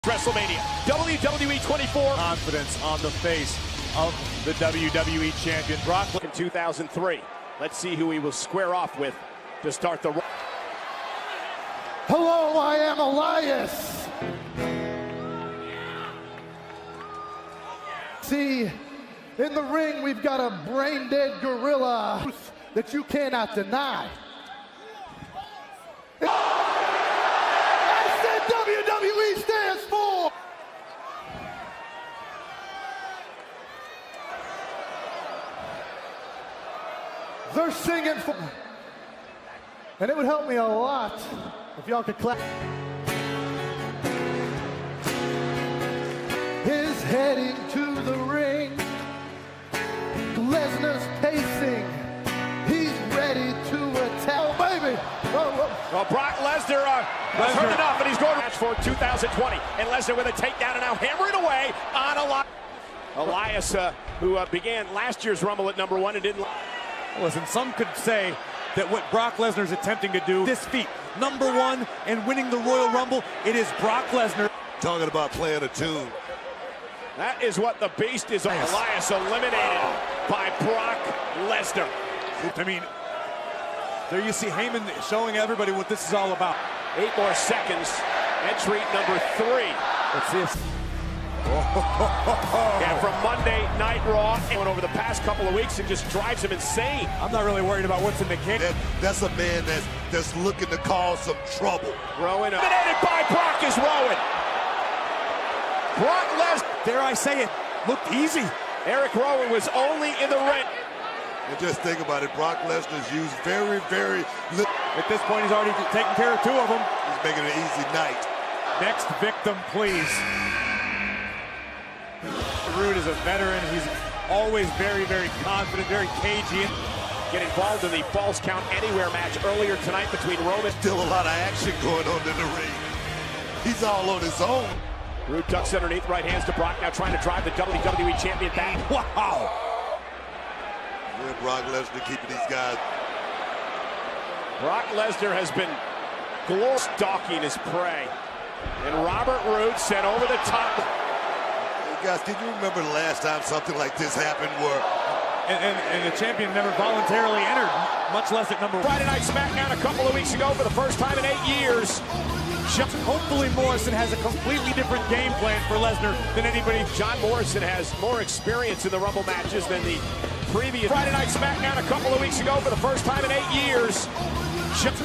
WrestleMania, WWE 24. Confidence on the face of the WWE champion, Brock Lesnar. In 2003. Let's see who he will square off with to start the... Hello, I am Elias. See, in the ring, we've got a brain-dead gorilla that you cannot deny. I said WWE stands for. They're singing for, and it would help me a lot if y'all could clap. Is heading to the ring. Lesnar's pacing. He's ready to attack. Oh, baby. Well, Brock Lesnar has heard enough, and he's going to match for 2020. And Lesnar with a takedown and now hammering away on Elias, who began last year's Rumble at #1 and didn't. Listen, some could say that what Brock Lesnar is attempting to do, this feat, #1 and winning the Royal Rumble, it is Brock Lesnar. Talking about playing a tune. That is what the Beast is. Nice. Elias eliminated by Brock Lesnar. I mean, there you see Heyman showing everybody what this is all about. 8 more seconds. Entry number 3. Let's see if... Yeah, from Monday Night Raw, and over the past couple of weeks, it just drives him insane. I'm not really worried about what's in the can. That's a man that's looking to cause some trouble. Rowan eliminated by Brock is Rowan. Brock Lesnar, dare I say it, looked easy. Eric Rowan was only in the ring. And just think about it, Brock Lesnar's used very little. At this point, he's already taken care of 2 of them. He's making an easy night. Next victim, please. Rude is a veteran. He's always very confident, very cagey. Get involved in the Falls Count Anywhere match earlier tonight between Roman. Still a lot of action going on in the ring. He's all on his own. Rude tucks underneath, right hands to Brock, now trying to drive the WWE Champion back. Wow! Yeah, Brock Lesnar keeping these guys. Brock Lesnar has been stalking his prey. And Robert Roode sent over the top. Hey guys, can you remember the last time something like this happened where... And the champion never voluntarily entered, much less at #1. Friday Night SmackDown a couple of weeks ago for the first time in 8 years. Hopefully Morrison has a completely different game plan for Lesnar than anybody. John Morrison has more experience in the Rumble matches than the previous. Friday Night SmackDown a couple of weeks ago for the first time in 8 years.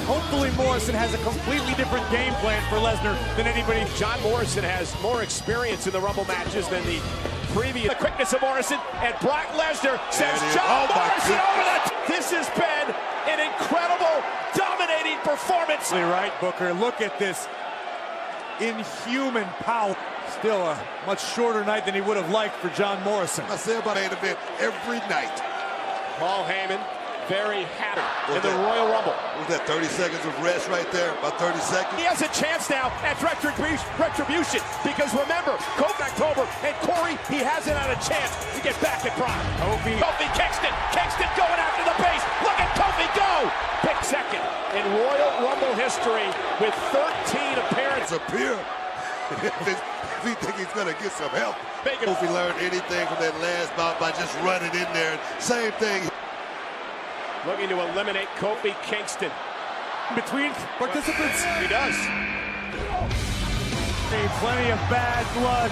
Hopefully Morrison has a completely different game plan for Lesnar than anybody. John Morrison has more experience in the Rumble matches than the previous. The quickness of Morrison, and Brock Lesnar sends John Morrison over the... This has been an incredible, dominating performance. Right, Booker, look at this inhuman power. Still a much shorter night than he would have liked for John Morrison. I say about an event every night. Paul Heyman, very happy in the Royal Rumble. Was that 30 seconds of rest right there? About 30 seconds? He has a chance now at retribution, because remember, October and Corey, he hasn't had a chance to get back at Brock. Kofi Kingston going after the base. Look at Kofi go! Pick second in Royal Rumble history with 13 appearances. Appear. If he think he's gonna get some help. If he learned anything from that last bout by just running in there, same thing. Looking to eliminate Kofi Kingston. Between participants. He does. Plenty of bad blood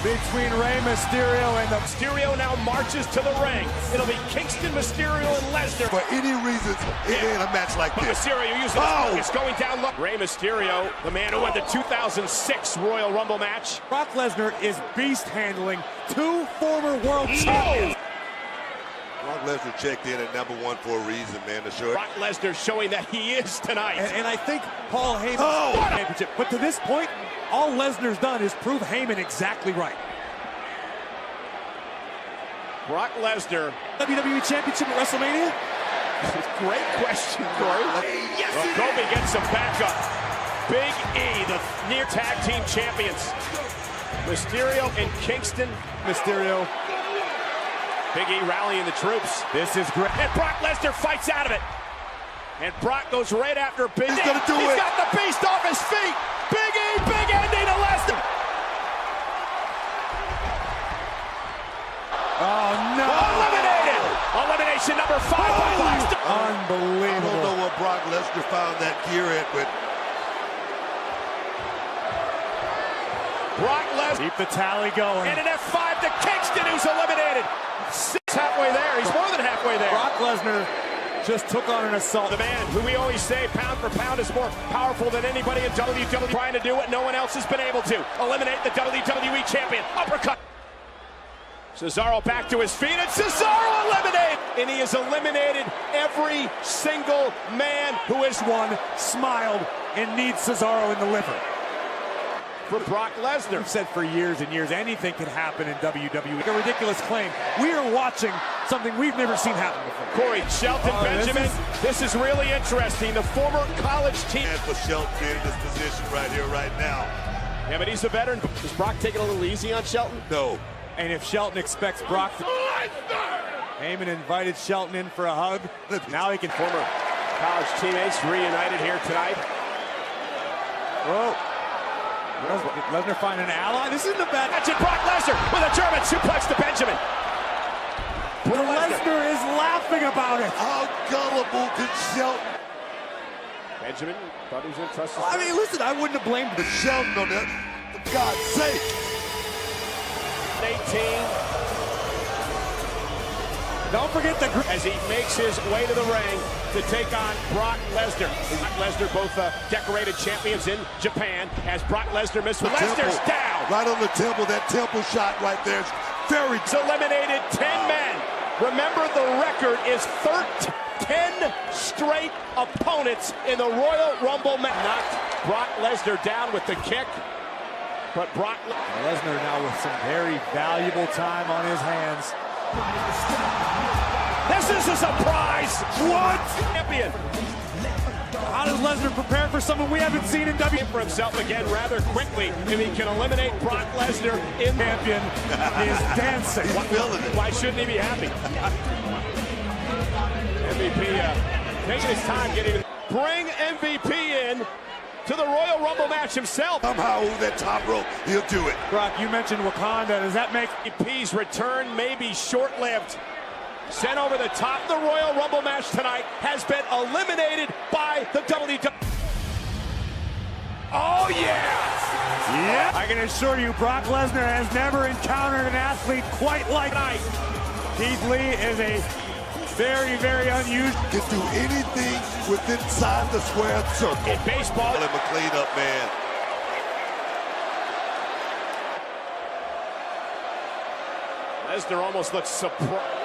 between Rey Mysterio and the... Mysterio now marches to the ring. It'll be Kingston, Mysterio, and Lesnar. For any reason, it ain't a match like this. Mysterio using it's going down low. Rey Mysterio, the man who won the 2006 Royal Rumble match. Brock Lesnar is beast handling 2 former world champions. Brock Lesnar checked in at #1 for a reason, man. To show Brock Lesnar showing that he is tonight. And I think Paul Heyman championship. But to this point, all Lesnar's done is prove Heyman exactly right. Brock Lesnar. WWE Championship at WrestleMania? Great question, Corey. Yes, Kofi gets some backup. Big E, the near tag team champions. Mysterio and Kingston. Mysterio. Big E rallying the troops. This is great. And Brock Lesnar fights out of it. And Brock goes right after Big E. He's gonna do it. He's got the beast off his feet. Big E, big ending to Lesnar. elimination number 5 by Lesnar. Unbelievable. I don't know what Brock Lesnar found that gear at, but Brock Lesnar. Keep the tally going. And an F5 to Kingston, who's eliminated. Halfway there. He's more than halfway there. Brock Lesnar just took on an assault. The man who we always say pound for pound is more powerful than anybody in WWE, trying to do what no one else has been able to. Eliminate the WWE champion. Uppercut. Cesaro back to his feet, and Cesaro eliminated. And he has eliminated every single man who has One smiled and needs Cesaro in the liver. for Brock Lesnar. I've said for years and years, anything can happen in WWE. A ridiculous claim. We are watching something we've never seen happen before. Corey, Shelton Benjamin, this is really interesting. The former college team. and for Shelton in this position right here, right now. Yeah, but he's a veteran. Is Brock taking a little easy on Shelton? No. And if Shelton expects Brock to... Heyman invited Shelton in for a hug. Now he can... Former college teammates reunited here tonight. Whoa. Lesnar find an ally. This isn't a bad... That's it, Brock Lesnar with a German suplex to Benjamin. Lesnar is laughing about it. How gullible could Shelton? Benjamin thought he was going to trust his... I mean, listen, I wouldn't have blamed But Shelton on that, for God's sake. 18 Don't forget the... as he makes his way to the ring to take on Brock Lesnar. Brock Lesnar, both decorated champions in Japan, as Brock Lesnar missed with Lesnar's down. Right on the temple, that temple shot right there is very... He's eliminated 10 men. Remember, the record is 10 straight opponents in the Royal Rumble match. Knocked Brock Lesnar down with the kick, but Brock Lesnar now with some very valuable time on his hands. This is a surprise. What? Champion. How does Lesnar prepare for someone we haven't seen in WWE? For himself again rather quickly if he can eliminate Brock Lesnar in Champion is dancing. Why shouldn't he be happy? MVP taking his time getting... Bring MVP in to the Royal Rumble match himself. Somehow over that top rope, he'll do it. Brock, you mentioned Wakanda. Does that make... MVP's return may be short-lived. Sent over the top. The Royal Rumble match tonight has been eliminated by the WWE. Oh, yeah! Yeah. I can assure you, Brock Lesnar has never encountered an athlete quite like tonight. Keith Lee is a very, very unusual. Can do anything within inside the square circle. In baseball, Him a cleanup man. Lesnar almost looks surprised.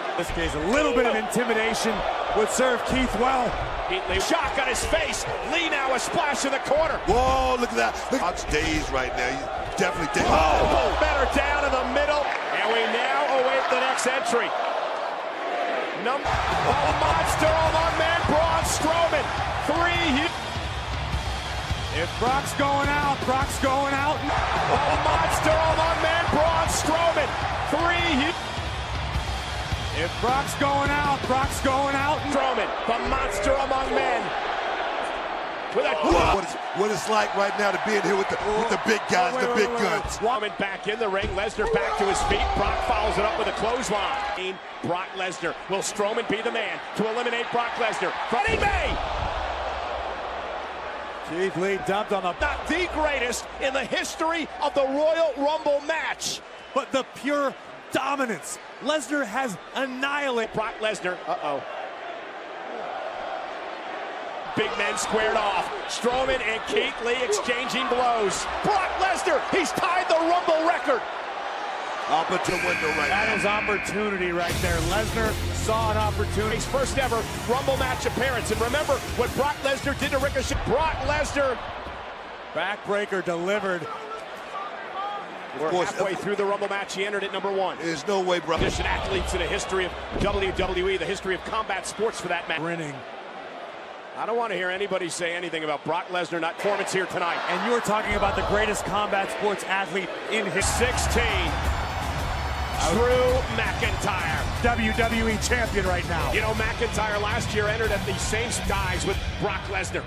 In this case, a little bit of intimidation would serve Keith well. Keith Lee, shock on his face. Lee now a splash in the corner. Whoa, look at that. Look, Brock's dazed right now. He's definitely dazed. Oh, better down in the middle. And we now await the next entry. A monster among men, Braun Strowman. 3. If Brock's going out, Brock's going out. A monster among men, Braun Strowman. 3. If Brock's going out, Brock's going out. Strowman, the monster among men. With a What it's like right now to be in here with the big guys, the big guns. Strowman back in the ring. Lesnar back to his feet. Brock follows it up with a clothesline. Brock Lesnar. Will Strowman be the man to eliminate Brock Lesnar? But he may! Keith Lee dumped on the... Not the greatest in the history of the Royal Rumble match. But the pure dominance. Lesnar has annihilated Brock Lesnar. Big men squared off. Strowman and Keith Lee exchanging blows. Brock Lesnar, he's tied the Rumble record. Up until window right That now. is opportunity right there. Lesnar saw an opportunity. His first ever Rumble match appearance. And remember what Brock Lesnar did to Ricochet. Brock Lesnar. Backbreaker delivered. We're halfway through the Rumble match. He entered at number 1. There's no way, bro. Position athletes in the history of WWE, the history of combat sports for that matter. Grinning. I don't want to hear anybody say anything about Brock Lesnar not performance here tonight. And you're talking about the greatest combat sports athlete in his 16. Drew McIntyre. WWE champion right now. You know, McIntyre last year entered at the same dives with Brock Lesnar.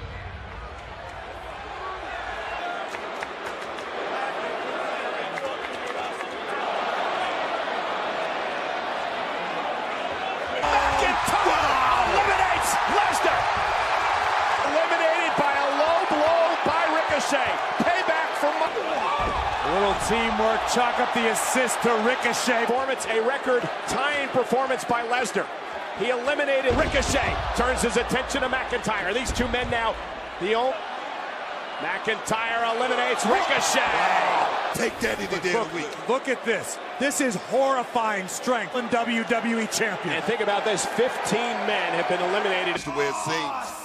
Little teamwork, chalk up the assist to Ricochet. Performance, a record-tying performance by Lesnar. He eliminated Ricochet, turns his attention to McIntyre. These two men now, McIntyre eliminates Ricochet. Wow. Take that any day of the week. Look at this. This is horrifying strength in WWE champion. And think about this, 15 men have been eliminated. That's the way it seems.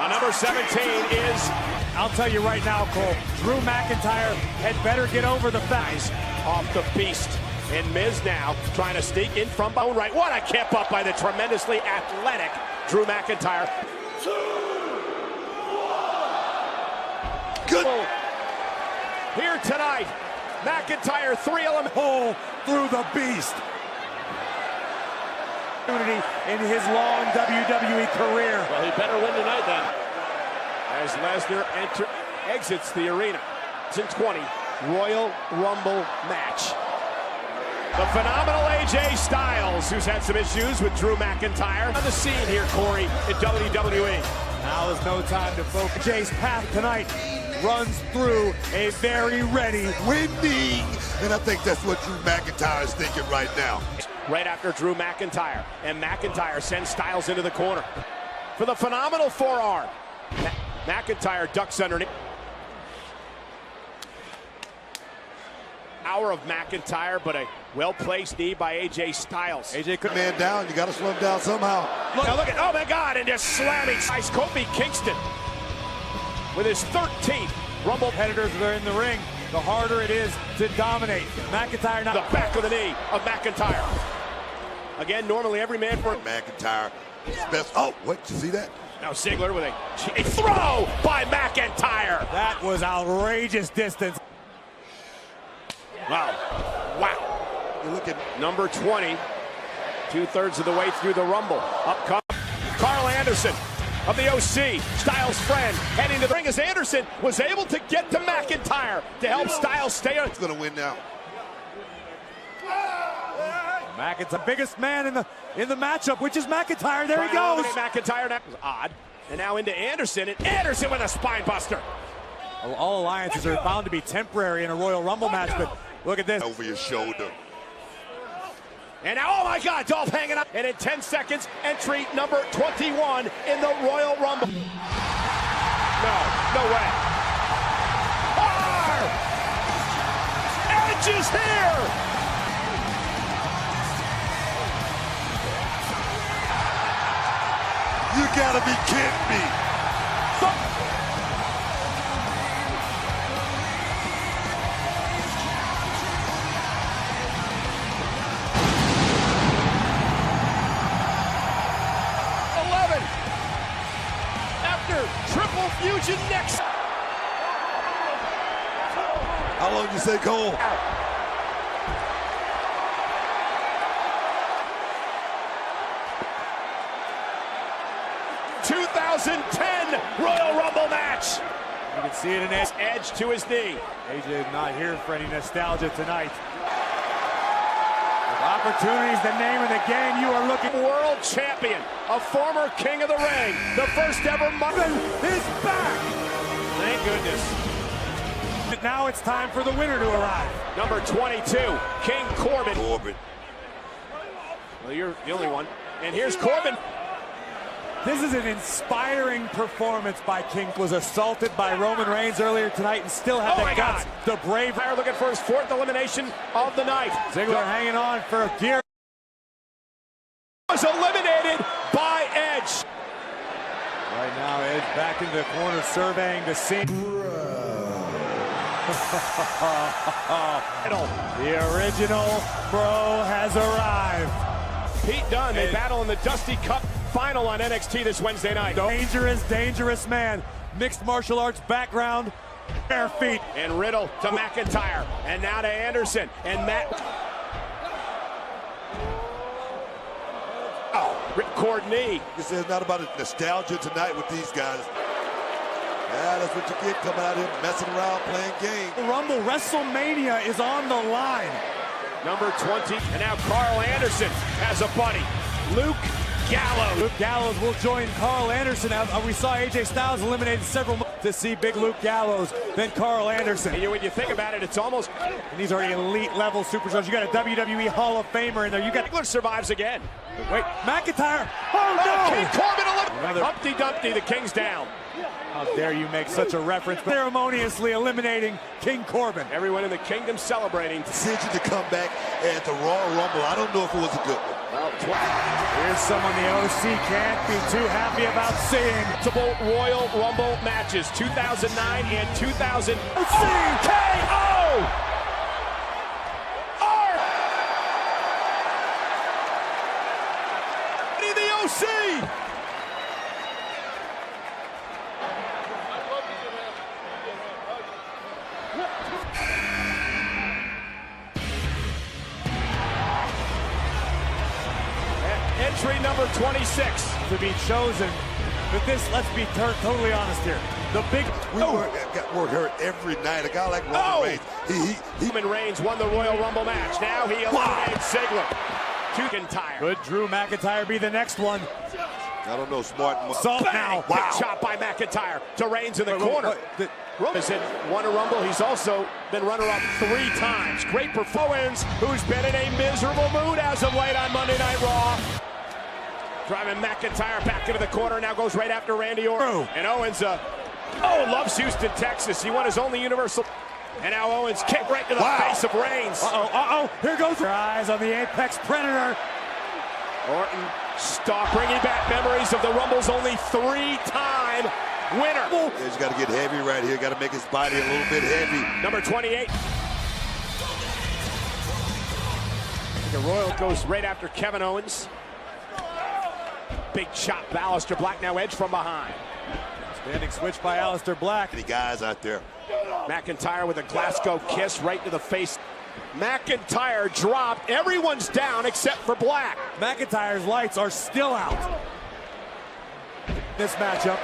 Number 17 is, I'll tell you right now, Cole, Drew McIntyre had better get over the facts. Off the beast. And Miz now trying to sneak in from bone right. What a kip up by the tremendously athletic Drew McIntyre. Good. Here tonight, McIntyre 3 element hole through the beast. In his long WWE career. Well, he better win tonight then. As Lesnar exits the arena. 2020 Royal Rumble match. The phenomenal AJ Styles, who's had some issues with Drew McIntyre. On the scene here, Corey, in WWE. Now is no time to focus. AJ's path tonight runs through a very ready winning. And I think that's what Drew McIntyre is thinking right now. Right after Drew McIntyre. And McIntyre sends Styles into the corner. For the phenomenal forearm. McIntyre ducks underneath. Hour of McIntyre, but a well-placed knee by AJ Styles. AJ could man down. You got to slow him down somehow. Now look at, oh my God, and just slamming. Nice Kofi Kingston with his 13th Rumble. Competitors that are in the ring, the harder it is to dominate. McIntyre now. The back of the knee of McIntyre. Again, normally every man for McIntyre. Best. Oh, wait, you see that? Now Ziggler with a throw by McIntyre. That was outrageous distance. Wow. Wow. You look at number 20, 2/3 of the way through the Rumble. Up comes Carl Anderson of the OC, Styles' friend, heading to the ring as Anderson was able to get to McIntyre to help Styles stay on. He's going to win now. McIntyre, the biggest man in the matchup, which is McIntyre. There he goes. McIntyre, that was odd. And now into Anderson, and Anderson with a spine buster. All alliances are bound to be temporary in a Royal Rumble match, but look at this. Over your shoulder. And now, oh my God, Dolph hanging up. And in 10 seconds, entry number 21 in the Royal Rumble. No way. Edge is here. You gotta be kidding me. Triple fusion next. How long did you say, Cole? '2010 Royal Rumble match. You can see it in Edge to his knee. AJ not here for any nostalgia tonight. With opportunities, the name of the game you are looking. World champion, a former king of the ring, the first ever Marvin is back. Thank goodness. Now it's time for the winner to arrive. Number 22, King Corbin. Well, you're the only one. And here's Corbin. This is an inspiring performance by King. Was assaulted by Roman Reigns earlier tonight and still had the guts, the brave. Looking for his 4th elimination of the night. Ziggler hanging on for dear. Was eliminated by Edge. Right now, Edge back into the corner, surveying the scene. The original Bro has arrived. Pete Dunne, they battle in the Dusty Cup final on NXT this Wednesday night. Dangerous, dangerous man. Mixed martial arts background, bare feet. And Riddle to McIntyre, and now to Anderson, and Matt. Oh, ripcord knee. This is not about nostalgia tonight with these guys. Yeah, that's what you get coming out here messing around, playing games. Rumble, WrestleMania is on the line. Number 20, and now Carl Anderson has a buddy. Luke Gallows. Luke Gallows will join Carl Anderson. We saw AJ Styles eliminated several to see big Luke Gallows, then Carl Anderson. And when you think about it, it's almost... And these are elite level superstars. You got a WWE Hall of Famer in there. You got... Ziggler survives again. Wait, McIntyre. Oh, no! King Corbin Humpty Dumpty, the King's down. How dare you make such a reference, ceremoniously eliminating King Corbin. Everyone in the kingdom celebrating. Decision to come back at the Royal Rumble. I don't know if it was a good one. Well, here's someone the OC can't be too happy about seeing. Multiple Royal Rumble matches, 2009 and 2000. KO! The OC! Entry number 26 to be chosen. But this, let's be totally honest here. The big... We're hurt every night. A guy like Roman Reigns. Roman Reigns won the Royal Rumble match. Now he eliminates Ziggler. McIntyre. Could Drew McIntyre be the next one? I don't know, smart. Salt now. Wow. Chop by McIntyre to Reigns in the corner. Roman has won a Rumble. He's also been runner-up 3 times. Great performance. Who's been in a miserable mood as of late on Monday Night Raw. Driving McIntyre back into the corner. Now goes right after Randy Orton. And Owens, loves Houston, Texas. He won his only Universal. And now Owens kick right to the face of Reigns. Here goes your eyes on the Apex Predator. Orton bringing back memories of the Rumble's only 3-time winner. He's got to get heavy right here. Got to make his body a little bit heavy. Number 28. The Royal goes right after Kevin Owens. Big chop, Aleister Black now edge from behind. Standing switch by Aleister Black. Any guys out there. McIntyre with a Glasgow kiss right to the face. McIntyre dropped. Everyone's down except for Black. McIntyre's lights are still out. This matchup,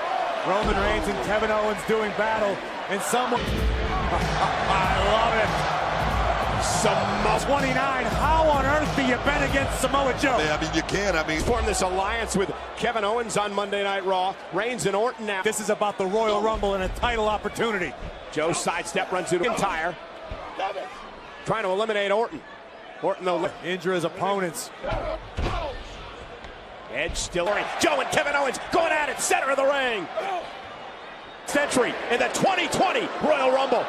Roman Reigns and Kevin Owens doing battle. And someone, I love it. Samoa 29, how on earth do you bet against Samoa Joe? Yeah, I mean, you can. Form this alliance with Kevin Owens on Monday Night Raw. Reigns and Orton now. This is about the Royal Rumble and a title opportunity. Joe sidestep runs into McIntyre. Trying to eliminate Orton. Orton, though, injure his opponents. Edge still. Joe and Kevin Owens going at it, center of the ring. Century in the 2020 Royal Rumble.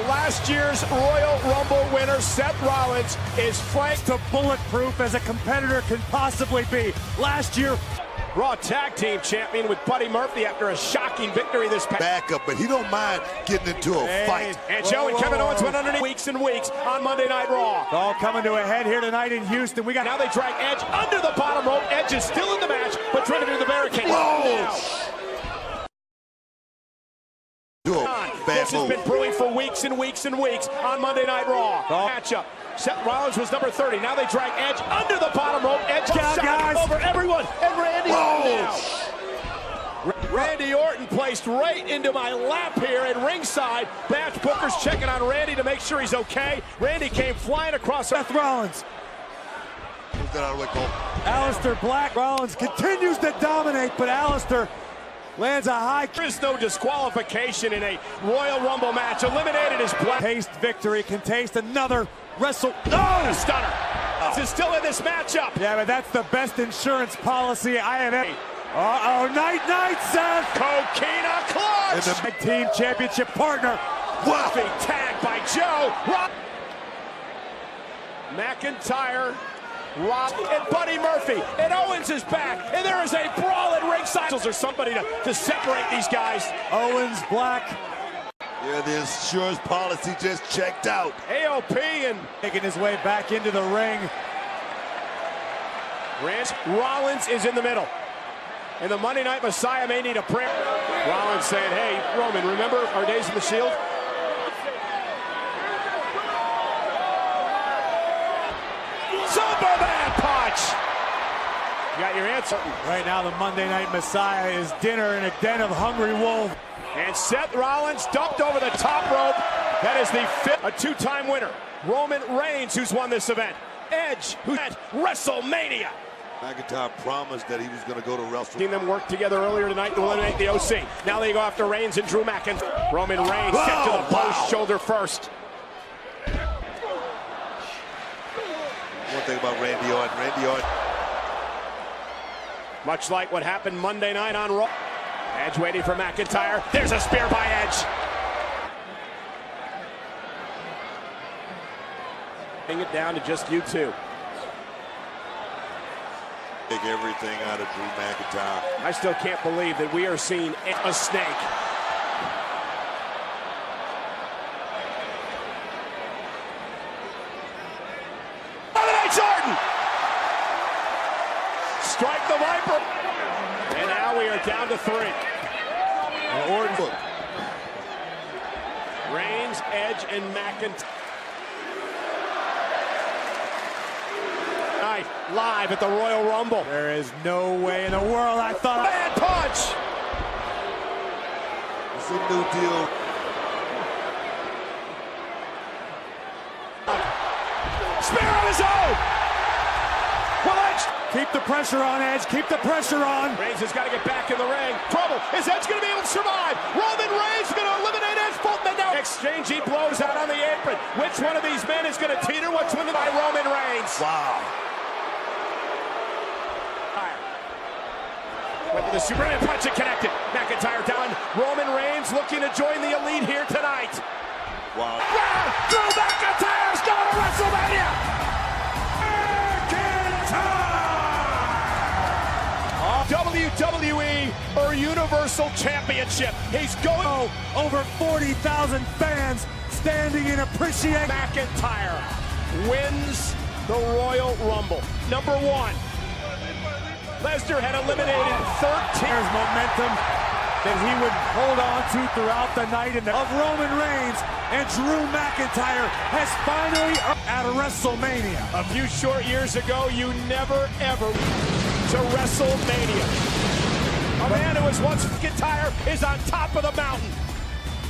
Last year's Royal Rumble winner, Seth Rollins, is flanked to bulletproof as a competitor can possibly be. Last year, Raw Tag Team Champion with Buddy Murphy after a shocking victory this past. Backup, but he don't mind getting into a fight. And Joe and Kevin Owens went underneath weeks and weeks on Monday Night Raw. It's all coming to a head here tonight in Houston. Now they drag Edge under the bottom rope. Edge is still in the match, but trying to do the barricade. This has been brewing for weeks and weeks and weeks on Monday Night Raw. Matchup. Seth Rollins was number 30. Now they drag Edge under the bottom rope. Edge shot over everyone. And Randy Orton now. Randy Orton placed right into my lap here at ringside. Match Booker's checking on Randy to make sure he's okay. Randy came flying across. Seth Rollins. Move that out of the way, Cole. Aleister Black. Rollins continues to dominate, but Aleister lands a high. There is no disqualification in a Royal Rumble match. Eliminated as Black. Taste victory, can taste another wrestle. A stunner. This is still in this matchup. Yeah, but that's the best insurance policy I have ever. Night, Seth. Coquina clutch. And the team championship partner. Big tag by Joe. McIntyre. Rob and Buddy Murphy, and Owens is back, and there is a brawl at ringside. Is there somebody to separate these guys? Owens, Black. Yeah, the insurance policy just checked out. AOP and making his way back into the ring. Rollins is in the middle, and the Monday Night Messiah may need a prayer. Rollins saying, "Hey, Roman, remember our days in the Shield?" Superman punch! You got your answer. Right now, the Monday Night Messiah is dinner in a den of hungry wolves. And Seth Rollins dumped over the top rope. That is the fifth, a 2-time winner. Roman Reigns, who's won this event. Edge, who's at WrestleMania. McIntyre promised that he was going to go to Wrestle. Seen them work together earlier tonight to eliminate the OC. Now they go after Reigns and Drew McIntyre. Roman Reigns set to the post, shoulder first. One thing about Randy Orton. Much like what happened Monday night on Raw. Edge waiting for McIntyre. There's a spear by Edge. Bring it down to just you two. Take everything out of Drew McIntyre. I still can't believe that we are seeing a snake. Eliminates Orton! Strike the Viper. And now we are down to 3. And Orton. Reigns, Edge, and McIntyre. Live at the Royal Rumble. There is no way in the world I thought. Bad punch! It's a new deal. Spear of his own! Well, Edge. Keep the pressure on, Edge. Keep the pressure on. Reigns has got to get back in the ring. Trouble. Is Edge going to be able to survive? Roman Reigns is going to eliminate Edge. Both men now. Exchanging blows out on the apron. Which one of these men is going to teeter? What's winning by Roman Reigns? Wow. Went to the Superman punch and connected. McIntyre down. Roman Reigns looking to join the Elite here tonight. Wow. Drew McIntyre's going to WrestleMania. WWE or Universal Championship. He's going over 40,000 fans standing in appreciation. McIntyre wins the Royal Rumble. Number 1. Lesnar had eliminated 13. There's momentum that he would hold on to throughout the night of Roman Reigns, and Drew McIntyre has finally at WrestleMania. A few short years ago, you never ever to WrestleMania. A man who was once McIntyre is on top of the mountain.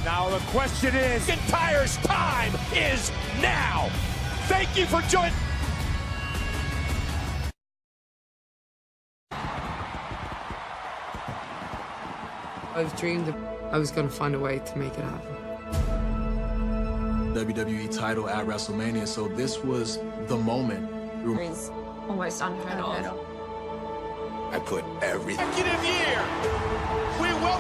Now the question is, McIntyre's time is now. Thank you for joining. I've dreamed I was going to find a way to make it happen. WWE title at WrestleMania, so this was the moment. It's almost unheard of. I put everything. Executive year. We welcome.